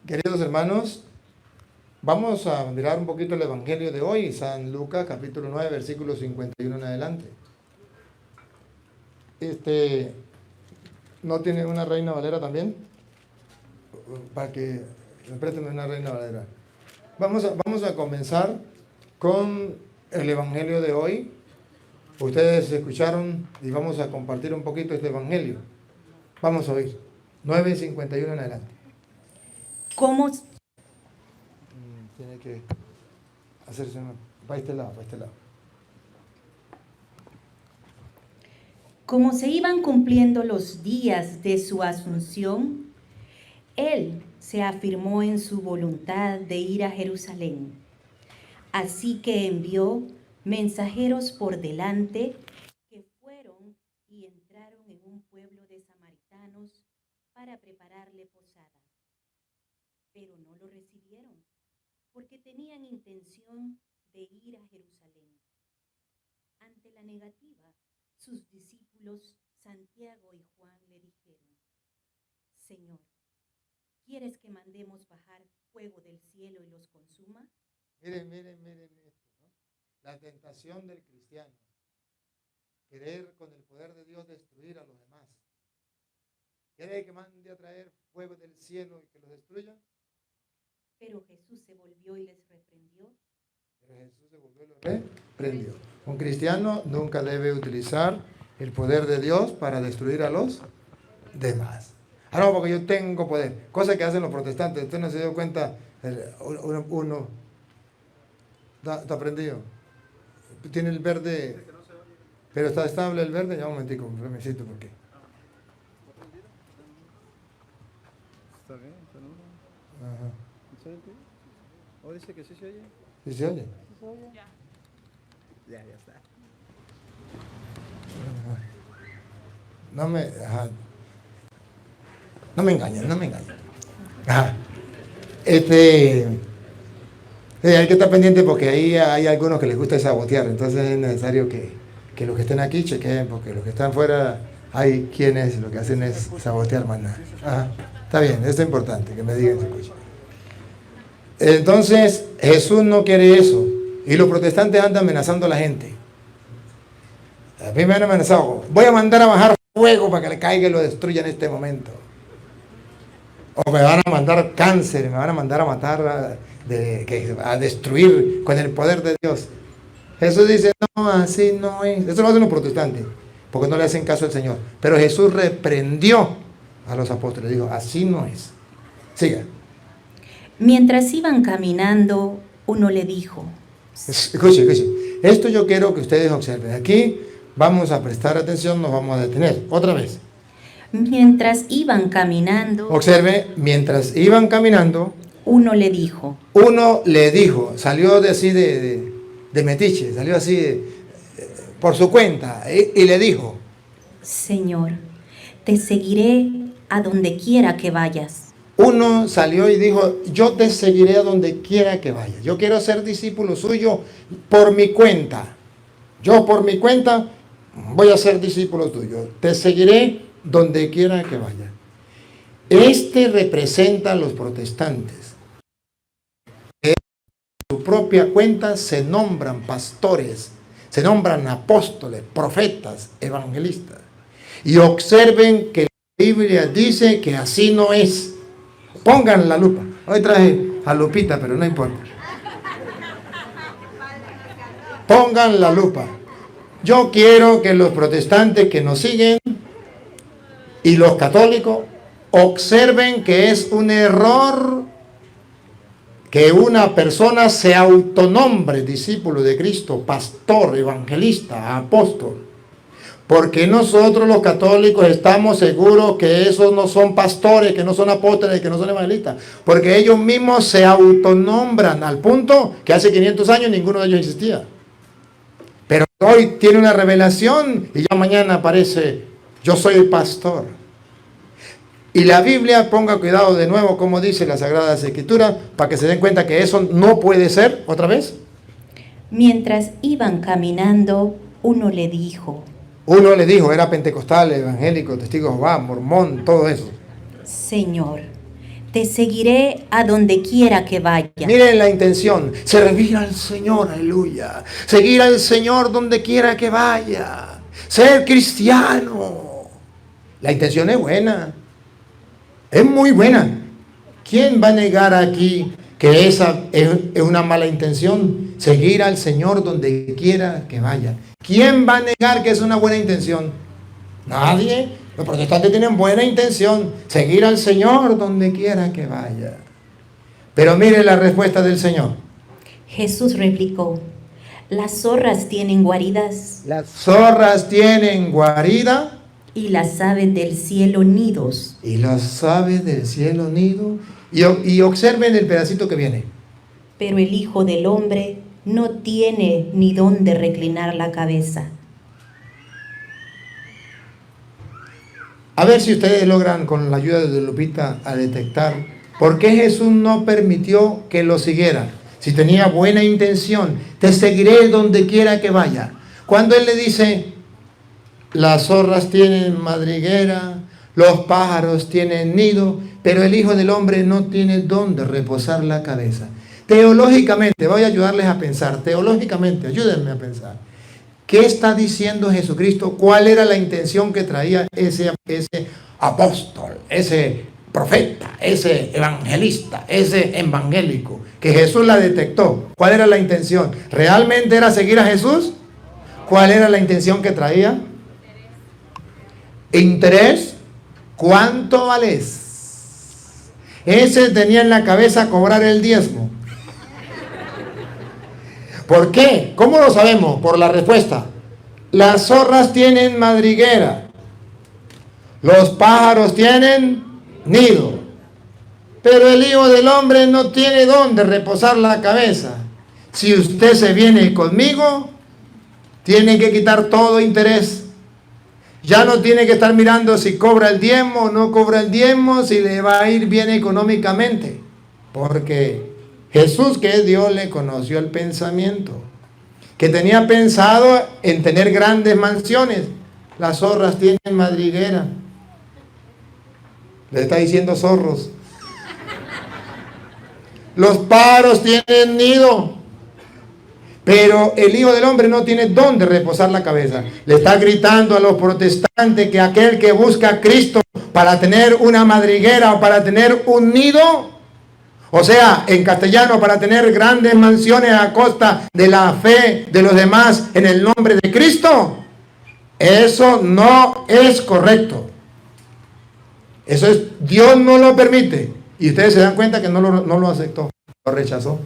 Queridos hermanos, vamos a mirar un poquito el Evangelio de hoy, San Lucas, capítulo 9, versículo 51 en adelante. ¿No tiene una Reina Valera también? Para que me presten una Reina Valera. Vamos a comenzar con el Evangelio de hoy. Ustedes escucharon y vamos a compartir un poquito este Evangelio. Vamos a oír. 9:51 en adelante. ¿Cómo? Tiene que hacerse para este lado, para este lado. Como se iban cumpliendo los días de su asunción, él se afirmó en su voluntad de ir a Jerusalén. Así que envió mensajeros por delante que fueron y entraron en un pueblo de samaritanos para prepararle posada. Pero no lo recibieron, porque tenían intención de ir a Jerusalén. Ante la negativa, sus discípulos Santiago y Juan le dijeron: Señor, ¿quieres que mandemos bajar fuego del cielo y los consuma? Miren esto, ¿no? La tentación del cristiano. Querer con el poder de Dios destruir a los demás. ¿Quiere que mande a traer fuego del cielo y que los destruya? Pero Jesús se volvió y les reprendió. Un cristiano nunca debe utilizar el poder de Dios para destruir a los demás. Ah, no, porque yo tengo poder. Cosa que hacen los protestantes. Usted no se dio cuenta. Uno está prendido. Tiene el verde, pero está estable el verde. Ya un momentico, me felicito porque. Está bien, está bien. Ajá. ¿O dice que sí se oye? ¿Sí se oye? Ya está. No me engañen. Ajá. Hay que estar pendiente porque ahí hay algunos que les gusta sabotear, entonces es necesario que los que estén aquí chequeen, porque los que están fuera hay quienes lo que hacen es sabotear más nada. Ajá. Está bien, esto es importante, que me digan su cosa. Entonces, Jesús no quiere eso. Y los protestantes andan amenazando a la gente. A mí me han amenazado. Voy a mandar a bajar fuego para que le caiga y lo destruya en este momento. O me van a mandar cáncer, me van a mandar a matar, a destruir con el poder de Dios. Jesús dice, no, así no es. Eso lo hacen los protestantes, porque no le hacen caso al Señor. Pero Jesús reprendió a los apóstoles. Dijo, así no es. Siga. Mientras iban caminando, uno le dijo. Escuche. Esto yo quiero que ustedes observen. Aquí vamos a prestar atención, nos vamos a detener. Otra vez. Mientras iban caminando. Observe, mientras iban caminando. Uno le dijo. Salió de así de metiche, salió así por su cuenta y le dijo. Señor, te seguiré a donde quiera que vayas. Uno salió y dijo, yo te seguiré a donde quiera que vayas. Yo quiero ser discípulo suyo por mi cuenta. Yo por mi cuenta voy a ser discípulo tuyo. Te seguiré donde quiera que vayas. Este representa a los protestantes. En su propia cuenta se nombran pastores, se nombran apóstoles, profetas, evangelistas. Y observen que la Biblia dice que así no es. Pongan la lupa. Hoy traje a Lupita, pero no importa. Pongan la lupa. Yo quiero que los protestantes que nos siguen y los católicos observen que es un error que una persona se autonombre discípulo de Cristo, pastor, evangelista, apóstol. Porque nosotros los católicos estamos seguros que esos no son pastores, que no son apóstoles, que no son evangelistas. Porque ellos mismos se autonombran al punto que hace 500 años ninguno de ellos existía. Pero hoy tiene una revelación y ya mañana aparece, yo soy el pastor. Y la Biblia, ponga cuidado de nuevo como dice las Sagradas Escrituras, para que se den cuenta que eso no puede ser, otra vez. Mientras iban caminando, uno le dijo. Era pentecostal, evangélico, testigo de Jehová, mormón, todo eso. Señor, te seguiré a donde quiera que vaya. Miren la intención, servir al Señor, aleluya. Seguir al Señor donde quiera que vaya. Ser cristiano. La intención es buena. Es muy buena. ¿Quién va a negar aquí que esa es una mala intención? Seguir al Señor donde quiera que vaya. ¿Quién va a negar que es una buena intención? Nadie. Los protestantes tienen buena intención. Seguir al Señor donde quiera que vaya. Pero mire la respuesta del Señor. Jesús replicó, las zorras tienen guaridas Las zorras tienen guarida y las aves del cielo nidos, y las aves del cielo nido. Y observen el pedacito que viene. pero el Hijo del Hombre no tiene ni dónde reclinar la cabeza. A ver si ustedes logran con la ayuda de Lupita a detectar por qué Jesús no permitió que lo siguiera. Si tenía buena intención, te seguiré donde quiera que vaya. Cuando Él le dice, las zorras tienen madriguera, los pájaros tienen nido, pero el Hijo del Hombre no tiene dónde reposar la cabeza. Teológicamente, voy a ayudarles a pensar, teológicamente, ayúdenme a pensar. ¿Qué está diciendo Jesucristo? ¿Cuál era la intención que traía ese apóstol, ese profeta, ese evangelista, ese evangélico? Que Jesús la detectó. ¿Cuál era la intención? ¿Realmente era seguir a Jesús? ¿Cuál era la intención que traía? Interés. ¿Cuánto vales? Ese tenía en la cabeza cobrar el diezmo. ¿Por qué? ¿Cómo lo sabemos? Por la respuesta. Las zorras tienen madriguera. Los pájaros tienen nido. Pero el Hijo del Hombre no tiene dónde reposar la cabeza. Si usted se viene conmigo, tiene que quitar todo interés. Ya no tiene que estar mirando si cobra el diezmo o no cobra el diezmo, si le va a ir bien económicamente. Porque Jesús, que es Dios, le conoció el pensamiento. Que tenía pensado en tener grandes mansiones. Las zorras tienen madriguera. Le está diciendo zorros. Los pájaros tienen nido. Pero el Hijo del Hombre no tiene dónde reposar la cabeza. Le está gritando a los protestantes que aquel que busca a Cristo para tener una madriguera o para tener un nido, o sea, en castellano, para tener grandes mansiones a costa de la fe de los demás en el nombre de Cristo, eso no es correcto. Eso es, Dios no lo permite. Y ustedes se dan cuenta que no lo aceptó, lo rechazó.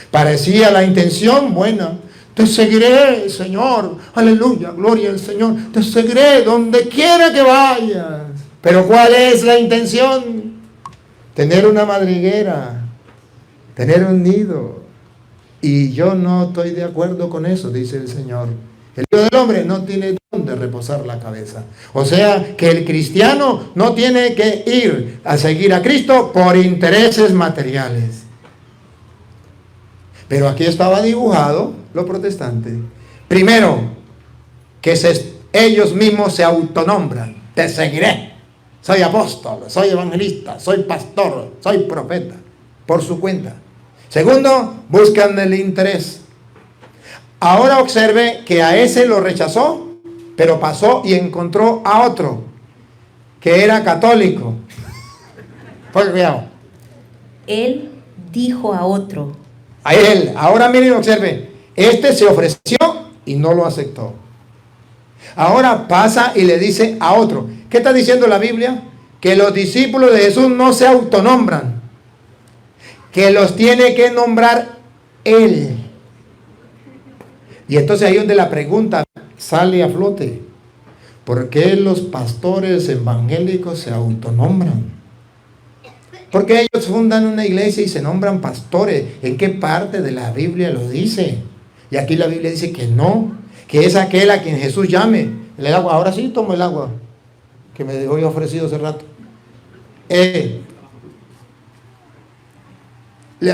Parecía la intención buena. Te seguiré, Señor. Aleluya, gloria al Señor. Te seguiré donde quiera que vayas. Pero ¿cuál es la intención? Tener una madriguera, tener un nido. Y yo no estoy de acuerdo con eso, dice el Señor. El Hijo del Hombre no tiene dónde reposar la cabeza. O sea, que el cristiano no tiene que ir a seguir a Cristo por intereses materiales. Pero aquí estaba dibujado los protestantes. Primero, que ellos mismos se autonombran. Te seguiré. Soy apóstol, soy evangelista, soy pastor, soy profeta. Por su cuenta. Segundo, buscan el interés. Ahora observe que a ese lo rechazó, pero pasó y encontró a otro, que era católico. Ponga cuidado. Él dijo a otro. A él, ahora miren, observe, este se ofreció y no lo aceptó. Ahora pasa y le dice a otro. ¿Qué está diciendo la Biblia? Que los discípulos de Jesús no se autonombran, que los tiene que nombrar Él. Y entonces ahí donde la pregunta sale a flote. ¿Por qué los pastores evangélicos se autonombran? Porque ellos fundan una iglesia y se nombran pastores. ¿En qué parte de la Biblia lo dice? Y aquí la Biblia dice que no, que es aquel a quien Jesús llame. El agua, ahora sí tomo el agua que me dejó ofrecido hace rato.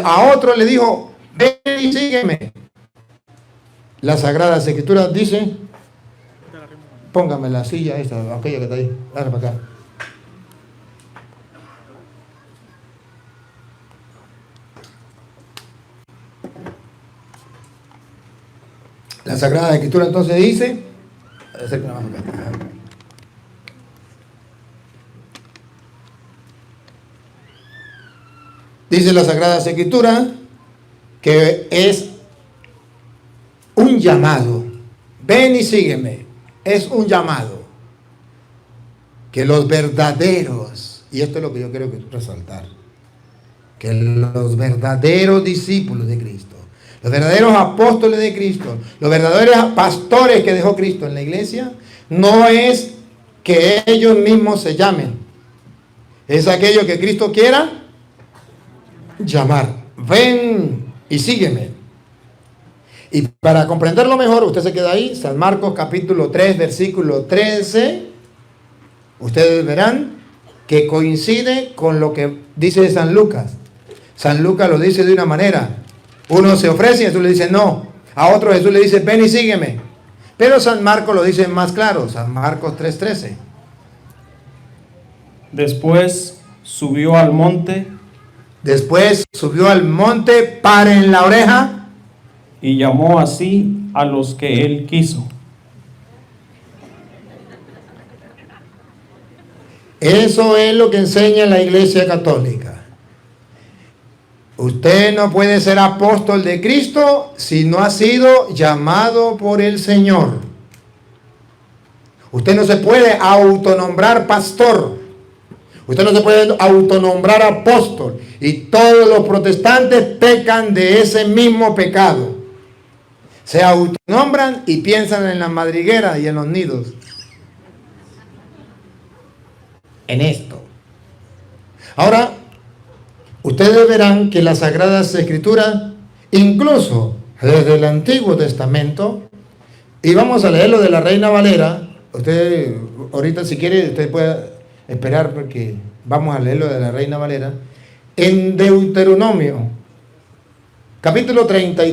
A otro le dijo, ven y sígueme. Las Sagradas Escrituras dicen, póngame la silla esta, aquella que está ahí, dale para acá. La Sagrada Escritura entonces dice, dice la Sagrada Escritura que es un llamado. Ven y sígueme. Es un llamado. Que los verdaderos, y esto es lo que yo quiero resaltar, que los verdaderos discípulos de Cristo, los verdaderos apóstoles de Cristo, los verdaderos pastores que dejó Cristo en la iglesia, no es que ellos mismos se llamen, es aquello que Cristo quiera llamar. Ven y sígueme. Y para comprenderlo mejor, usted se queda ahí, San Marcos capítulo 3, versículo 13, ustedes verán que coincide con lo que dice San Lucas. San Lucas lo dice de una manera. Uno se ofrece y Jesús le dice no. A otro Jesús le dice ven y sígueme. Pero San Marcos lo dice más claro. San Marcos 3:13. Después subió al monte. Después subió al monte, paren la oreja. Y llamó así a los que él quiso. Eso es lo que enseña la Iglesia Católica. Usted no puede ser apóstol de Cristo si no ha sido llamado por el Señor. Usted no se puede autonombrar pastor. Usted no se puede autonombrar apóstol. Y todos los protestantes pecan de ese mismo pecado. Se autonombran y piensan en la madriguera y en los nidos. En esto. Ahora, ustedes verán que las Sagradas Escrituras, incluso desde el Antiguo Testamento, y vamos a leerlo de la Reina Valera. Usted, ahorita si quiere, usted puede esperar porque vamos a leerlo de la Reina Valera. En Deuteronomio, capítulo 30,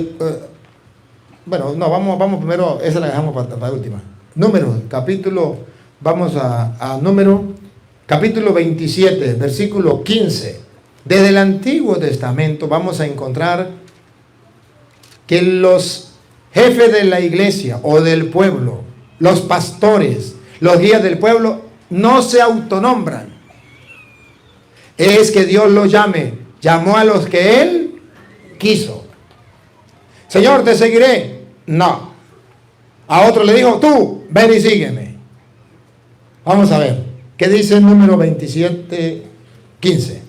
bueno, no, vamos primero, esa la dejamos para última. Números, capítulo, vamos a Números, capítulo 27, versículo 15. Desde el Antiguo Testamento vamos a encontrar que los jefes de la iglesia o del pueblo, los pastores, los guías del pueblo, no se autonombran. Es que Dios los llamó a los que Él quiso. Señor, te seguiré. No. A otro le dijo, tú, ven y sígueme. Vamos a ver, ¿qué dice el número 27, 15?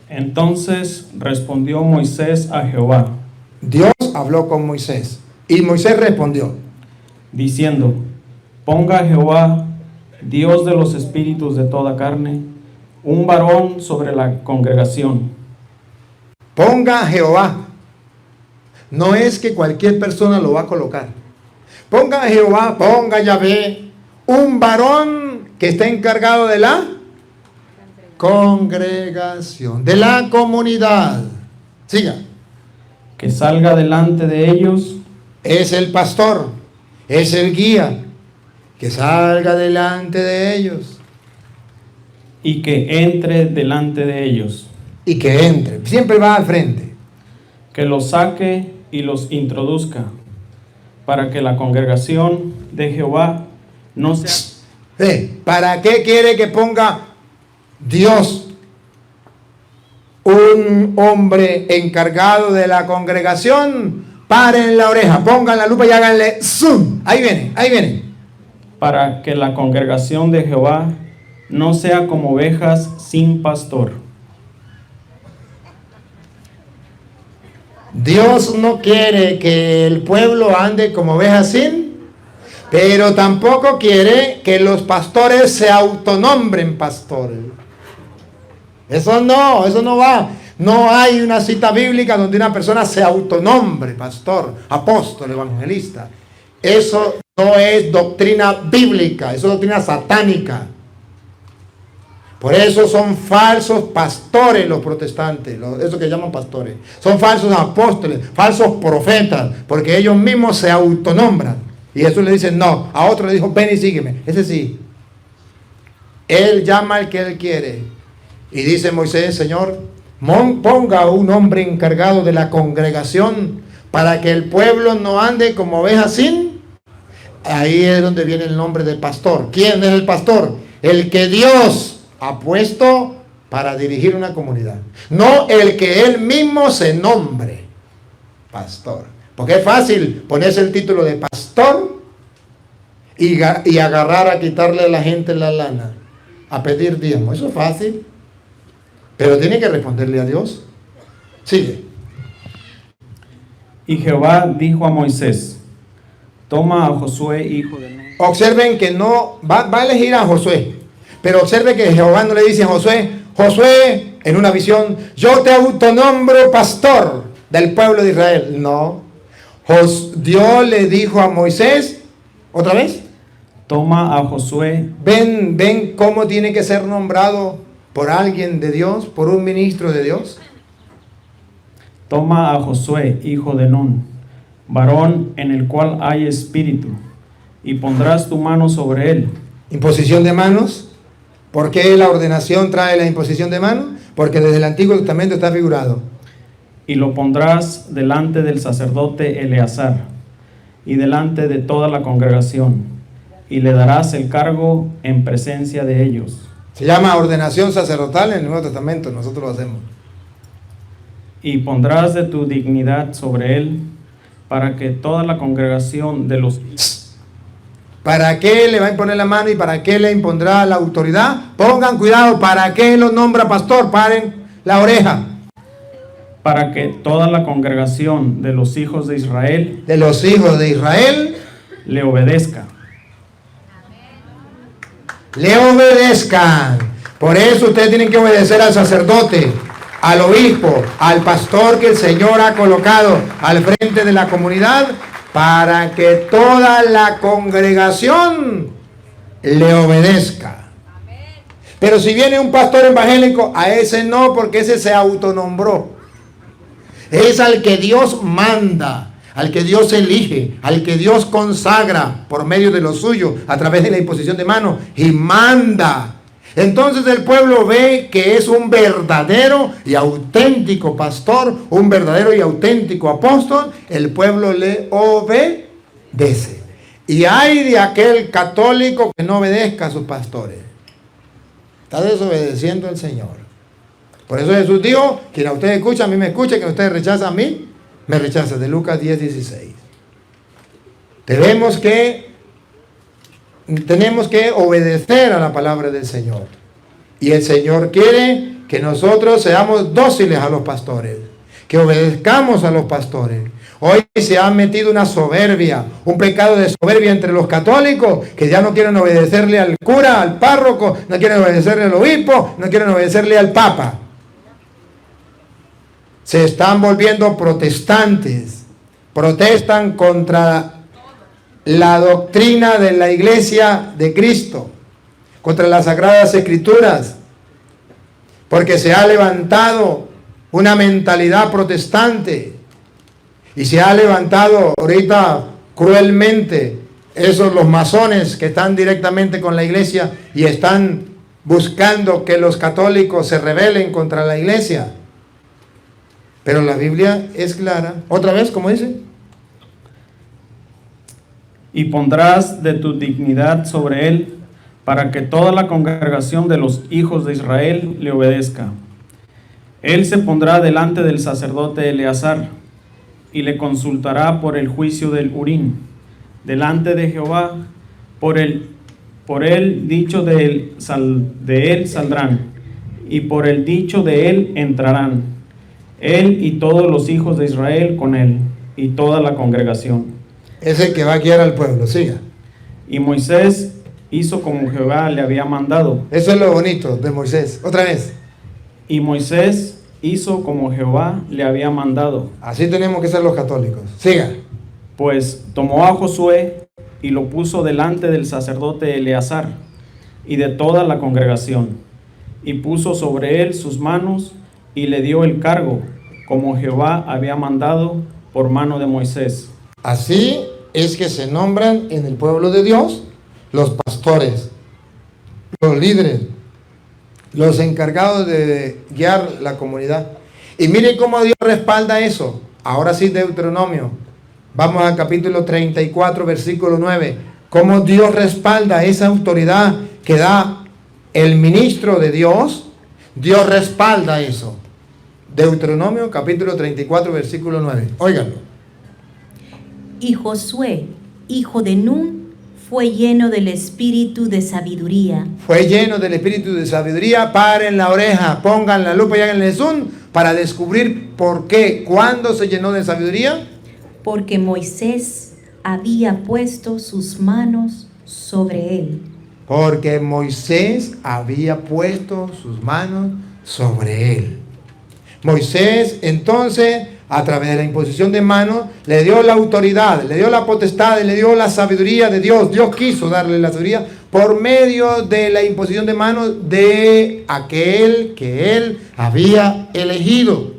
Entonces respondió Moisés a Jehová. Dios habló con Moisés y Moisés respondió, diciendo, ponga Jehová, Dios de los espíritus de toda carne, un varón sobre la congregación. Ponga Jehová. No es que cualquier persona lo va a colocar. Ponga Jehová, ponga Yahvé, un varón que esté encargado de la congregación, de la comunidad. Siga. Que salga delante de ellos. Es el pastor, es el guía, que salga delante de ellos. Y que entre delante de ellos. Y que entre, siempre va al frente. Que los saque y los introduzca, para que la congregación de Jehová no sea... ¿Para qué quiere que ponga Dios un hombre encargado de la congregación? Paren la oreja, pongan la lupa y háganle zoom. Ahí viene. Para que la congregación de Jehová no sea como ovejas sin pastor. Dios no quiere que el pueblo ande como ovejas sin, pero tampoco quiere que los pastores se autonombren pastores. Eso no va. No hay una cita bíblica donde una persona se autonombre pastor, apóstol, evangelista. Eso no es doctrina bíblica, eso es doctrina satánica. Por eso son falsos pastores los protestantes, eso que llaman pastores. Son falsos apóstoles, falsos profetas, porque ellos mismos se autonombran. Y Jesús le dice no, a otro le dijo ven y sígueme. Ese sí. Él llama al que Él quiere. Y dice Moisés, Señor, ponga un hombre encargado de la congregación para que el pueblo no ande como ovejas sin. Ahí es donde viene el nombre de pastor. ¿Quién es el pastor? El que Dios ha puesto para dirigir una comunidad. No el que él mismo se nombre pastor. Porque es fácil ponerse el título de pastor y agarrar a quitarle a la gente la lana, a pedir diezmo. Eso es fácil. Pero tiene que responderle a Dios. Sigue. Y Jehová dijo a Moisés: toma a Josué, hijo de Nun. Observen que no va a elegir a Josué, pero observe que Jehová no le dice a Josué: Josué, en una visión, yo te autonombro pastor del pueblo de Israel. No. Dios le dijo a Moisés, otra vez, toma a Josué. Ven cómo tiene que ser nombrado por alguien de Dios, por un ministro de Dios. Toma a Josué, hijo de Nun, varón en el cual hay espíritu, y pondrás tu mano sobre él. Imposición de manos. ¿Por qué la ordenación trae la imposición de manos? Porque desde el Antiguo Testamento está figurado. Y lo pondrás delante del sacerdote Eleazar y delante de toda la congregación, y le darás el cargo en presencia de ellos. Se llama ordenación sacerdotal en el Nuevo Testamento, nosotros lo hacemos. Y pondrás de tu dignidad sobre él, para que toda la congregación de los... ¿Para qué le va a imponer la mano y para qué le impondrá la autoridad? Pongan cuidado, ¿para qué lo nombra pastor? Paren la oreja. Para que toda la congregación de los hijos de Israel... De los hijos de Israel... le obedezca. Le obedezcan. Por eso ustedes tienen que obedecer al sacerdote, al obispo, al pastor que el Señor ha colocado al frente de la comunidad, para que toda la congregación le obedezca. Pero si viene un pastor evangélico, a ese no, porque ese se autonombró. Es al que Dios manda, al que Dios elige, al que Dios consagra por medio de lo suyo, a través de la imposición de manos, y manda. Entonces el pueblo ve que es un verdadero y auténtico pastor, un verdadero y auténtico apóstol. El pueblo le obedece. Y hay de aquel católico que no obedezca a sus pastores. Está desobedeciendo al Señor. Por eso Jesús dijo: quien a ustedes escucha, a mí me escucha; quien a ustedes rechaza, a mí me rechaza. De Lucas 10:16. Tenemos que obedecer a la palabra del Señor. Y el Señor quiere que nosotros seamos dóciles a los pastores, que obedezcamos a los pastores. Hoy se ha metido una soberbia, un pecado de soberbia entre los católicos, que ya no quieren obedecerle al cura, al párroco, no quieren obedecerle al obispo, no quieren obedecerle al papa. Se están volviendo protestantes, protestan contra la doctrina de la Iglesia de Cristo, contra las Sagradas Escrituras, porque se ha levantado una mentalidad protestante y se ha levantado ahorita cruelmente los masones que están directamente con la Iglesia y están buscando que los católicos se rebelen contra la Iglesia. Pero la Biblia es clara. Otra vez, ¿cómo dice? Y pondrás de tu dignidad sobre él, para que toda la congregación de los hijos de Israel le obedezca. Él se pondrá delante del sacerdote Eleazar, y le consultará por el juicio del Urim, delante de Jehová. Por el dicho de él saldrán, y por el dicho de él entrarán, él y todos los hijos de Israel con él, y toda la congregación. Es el que va a guiar al pueblo. Siga. Y Moisés hizo como Jehová le había mandado. Eso es lo bonito de Moisés. Otra vez. Y Moisés hizo como Jehová le había mandado. Así tenemos que ser los católicos. Siga. Pues tomó a Josué y lo puso delante del sacerdote Eleazar y de toda la congregación, y puso sobre él sus manos y le dio el cargo, como Jehová había mandado por mano de Moisés. Así es que se nombran en el pueblo de Dios los pastores, los líderes, los encargados de guiar la comunidad. Y miren cómo Dios respalda eso. Ahora sí, Deuteronomio. Vamos al capítulo 34, versículo 9. Cómo Dios respalda esa autoridad que da el ministro de Dios. Dios respalda eso. Deuteronomio capítulo 34, versículo 9. Óiganlo. Y Josué, hijo de Nun, fue lleno del espíritu de sabiduría. Fue lleno del espíritu de sabiduría. Paren la oreja, pongan la lupa y hagan el zoom para descubrir por qué. ¿Cuándo se llenó de sabiduría? Porque Moisés había puesto sus manos sobre él. Porque Moisés había puesto sus manos sobre él. Moisés entonces, a través de la imposición de manos, le dio la autoridad, le dio la potestad, le dio la sabiduría de Dios. Dios quiso darle la sabiduría por medio de la imposición de manos de aquel que él había elegido.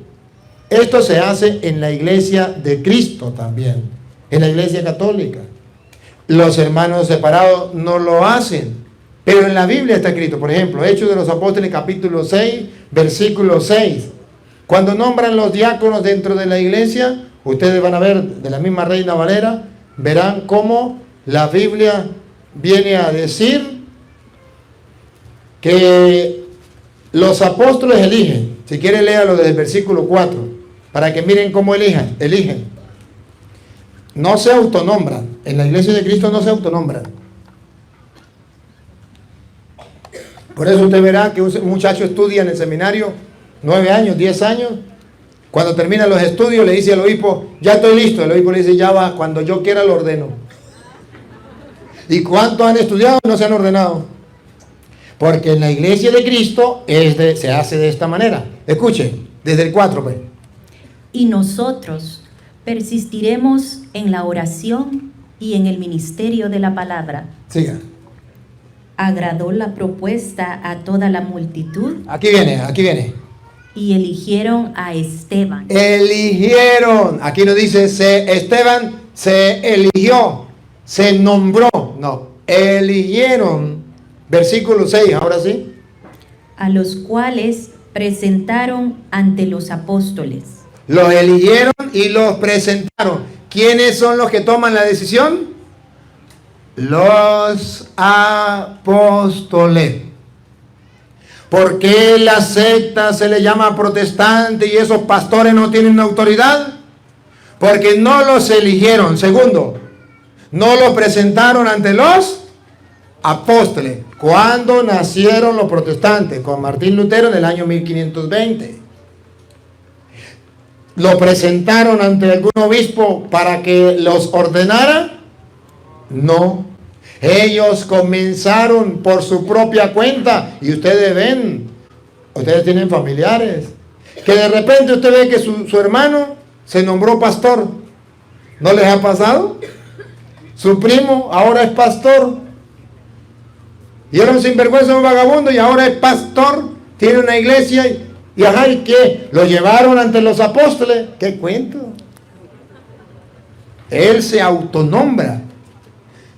Esto se hace en la iglesia de Cristo también, en la iglesia católica. Los hermanos separados no lo hacen, pero en la Biblia está escrito, por ejemplo, Hechos de los Apóstoles capítulo 6, versículo 6. Cuando nombran los diáconos dentro de la iglesia, ustedes van a ver de la misma Reina Valera, verán cómo la Biblia viene a decir que los apóstoles eligen. Si quieren, léalo desde el versículo 4, para que miren cómo eligen. No se autonombran. En la iglesia de Cristo no se autonombran. Por eso usted verá que un muchacho estudia en el seminario 9 años, 10 años. Cuando termina los estudios le dice al obispo, ya estoy listo. El obispo le dice, ya va, cuando yo quiera lo ordeno. ¿Y cuántos han estudiado? No se han ordenado. Porque en la iglesia de Cristo se hace de esta manera. Escuchen, desde el 4 pues. Y nosotros persistiremos en la oración y en el ministerio de la palabra. Siga. Agradó la propuesta a toda la multitud. Aquí viene. Y eligieron a Esteban. Eligieron. Aquí no dice Esteban se eligió, se nombró. No, eligieron. Versículo 6, ahora sí. A los cuales presentaron ante los apóstoles. Los eligieron y los presentaron. ¿Quiénes son los que toman la decisión? Los apóstoles. ¿Por qué la secta se le llama protestante y esos pastores no tienen autoridad? Porque no los eligieron. Segundo, no los presentaron ante los apóstoles. ¿Cuándo nacieron los protestantes? Con Martín Lutero en el año 1520. ¿Lo presentaron ante algún obispo para que los ordenara? No. Ellos comenzaron por su propia cuenta. Y ustedes ven, ustedes tienen familiares, que de repente usted ve que su hermano se nombró pastor. ¿No les ha pasado? Su primo ahora es pastor. Y era un sinvergüenza, un vagabundo, y ahora es pastor. Tiene una iglesia y ajá, ¿y qué? Lo llevaron ante los apóstoles. ¿Qué cuento? Él se autonombra.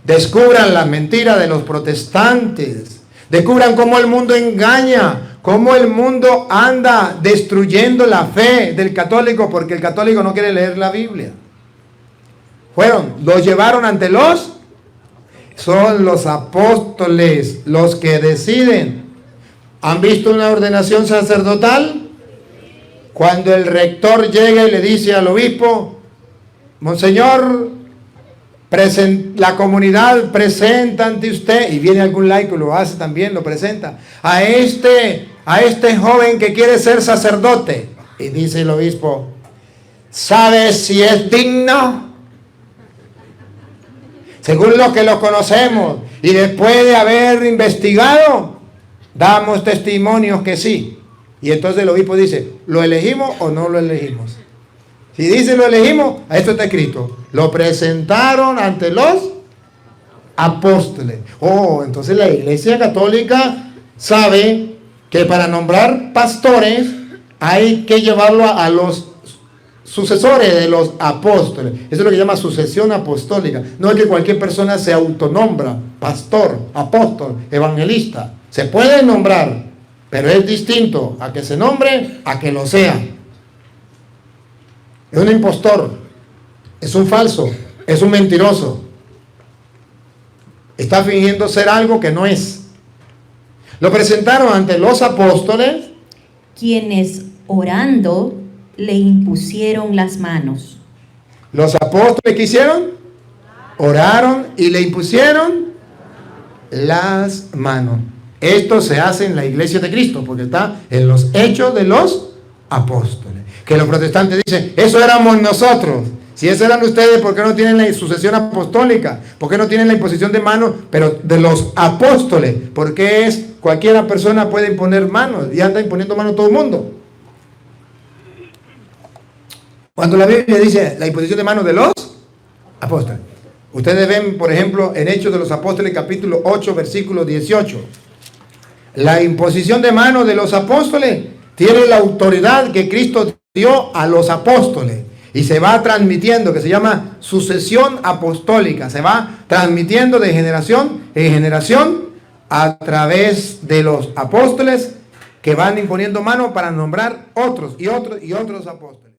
Descubran la mentira de los protestantes. Descubran cómo el mundo engaña, cómo el mundo anda destruyendo la fe del católico, porque el católico no quiere leer la Biblia. Los llevaron ante son los apóstoles los que deciden. ¿Han visto una ordenación sacerdotal? Cuando el rector llega y le dice al obispo, Monseñor, la comunidad presenta ante usted, y viene algún laico, lo hace también, lo presenta, a este joven que quiere ser sacerdote. Y dice el obispo, ¿sabe si es digno? Según lo que lo conocemos, y después de haber investigado, damos testimonios que sí. Y entonces el obispo dice, ¿lo elegimos o no lo elegimos? Si dice lo elegimos, a esto está escrito, lo presentaron ante los apóstoles. Entonces la Iglesia Católica sabe que para nombrar pastores hay que llevarlo a los sucesores de los apóstoles. Eso es lo que se llama sucesión apostólica. No es que cualquier persona se autonombra pastor, apóstol, evangelista. Se puede nombrar, pero es distinto a que se nombre a que lo sea. es un impostor, es un falso, es un mentiroso. Está fingiendo ser algo que no es. Lo presentaron ante los apóstoles, quienes orando le impusieron las manos. Los apóstoles, ¿qué hicieron? Oraron y le impusieron las manos. Esto se hace en la iglesia de Cristo, porque está en los hechos de los apóstoles. Que los protestantes dicen, eso éramos nosotros. Si eso eran ustedes, ¿por qué no tienen la sucesión apostólica? ¿Por qué no tienen la imposición de manos, pero de los apóstoles? Porque es cualquiera persona puede imponer manos y anda imponiendo manos todo el mundo. Cuando la Biblia dice la imposición de manos de los apóstoles. Ustedes ven, por ejemplo, en Hechos de los Apóstoles, capítulo 8, versículo 18. La imposición de manos de los apóstoles tiene la autoridad que Cristo dio a los apóstoles. Y se va transmitiendo, que se llama sucesión apostólica. Se va transmitiendo de generación en generación a través de los apóstoles que van imponiendo manos para nombrar otros y otros y otros apóstoles.